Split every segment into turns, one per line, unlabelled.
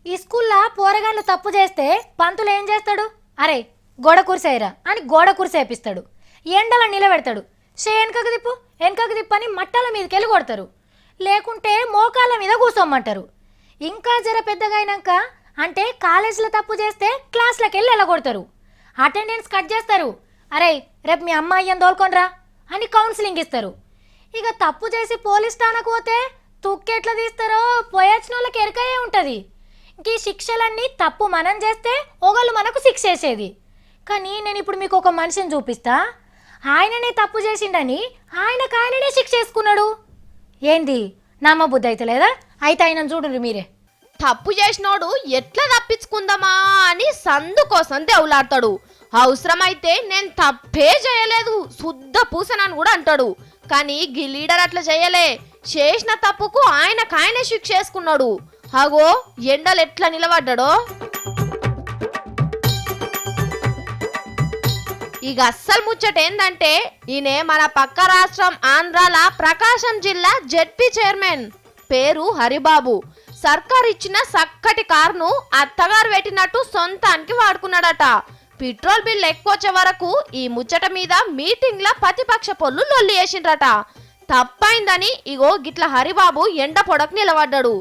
ఈ స్కూల్లో పోరగాళ్ళు తప్పు చేస్తే పంతులు ఏం చేస్తాడు? అరే గోడ కురిసేయరా అని గోడ కురిసేపిస్తాడు. ఎండల నిలబెడతాడు. వెనకకు తిప్పు వెనకకు తిప్పు అని మట్టల మీదకి వెళ్ళి కొడతారు. లేకుంటే మోకాళ్ళ మీద కూర్చోమంటారు. ఇంకా జర పెద్దగా అయినాక అంటే కాలేజీలో తప్పు చేస్తే క్లాస్లోకి వెళ్ళి వెళ్ళగొడతారు. అటెండెన్స్ కట్ చేస్తారు. అరే రేపు మీ అమ్మాయిని తోలుకొనిరా అని కౌన్సిలింగ్ ఇస్తారు. ఇక తప్పు చేసి పోలీస్ స్టేషన్కి పోతే తుక్కెట్లా తీస్తారో పోయొచ్చిన వాళ్ళకి ఎరకయే ఉంటుంది. ఈ శిక్షలన్నీ తప్పు మనం చేస్తే ఒకళ్ళు మనకు శిక్ష వేసేది. కానీ నేను ఇప్పుడు మీకు ఒక మనిషిని చూపిస్తా. ఆయననే తప్పు చేసిండని ఆయననే శిక్ష వేసుకున్నాడు. ఏంది నమ్మబుద్ధి అయితే లేదా? అయితే ఆయన చూడండి మీరే.
తప్పు చేసినోడు ఎట్లా తప్పించుకుందామా అని సందు కోసం దేవులాడతాడు. అవసరమైతే నేను తప్పే చేయలేదు శుద్ధ పూసనని కూడా అంటాడు. కానీ గీ లీడర్ అట్లా చేయలే. చేసిన తప్పుకు ఆయనకాయనే శిక్ష వేసుకున్నాడు. అగో ఎండలు ఎట్లా నిలబడ్డాడో. ఇక అస్సలు ముచ్చట ఏందంటే ఈయనే మన పక్క రాష్ట్రం ఆంధ్రాల ప్రకాశం జిల్లా జెడ్పీ చైర్మన్. పేరు హరిబాబు. సర్కార్ ఇచ్చిన చక్కటి కారును అత్తగారు పెట్టినట్టు సొంతానికి వాడుకున్నాడట. పెట్రోల్ బిల్ ఎక్కువ వచ్చే వరకు ఈ ముచ్చట మీద మీటింగ్ ల ప్రతిపక్ష పొల్లు లొల్లి వేసిండ్రట. తప్పైందని ఇగో గిట్ల హరిబాబు ఎండ పొడకు నిలబడ్డాడు.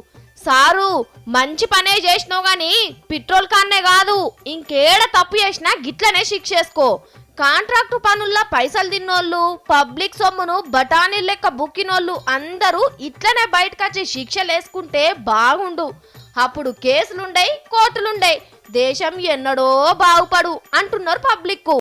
సారు మంచి పనే చేసినావు గాని పెట్రోల్ కాన్నే కాదు ఇంకేడ తప్పు చేసినా గిట్లనే శిక్ష చేసుకో. కాంట్రాక్టు పనుల్లో పైసలు తిన్నోళ్ళు, పబ్లిక్ సొమ్మును బఠానీ లెక్క బుక్కినోళ్ళు అందరూ ఇట్లనే బయటకొచ్చి శిక్షలు వేసుకుంటే బాగుండు. అప్పుడు కేసులుండయి, కోర్టులుండయి, దేశం ఎన్నడో బాగుపడు అంటున్నారు పబ్లిక్.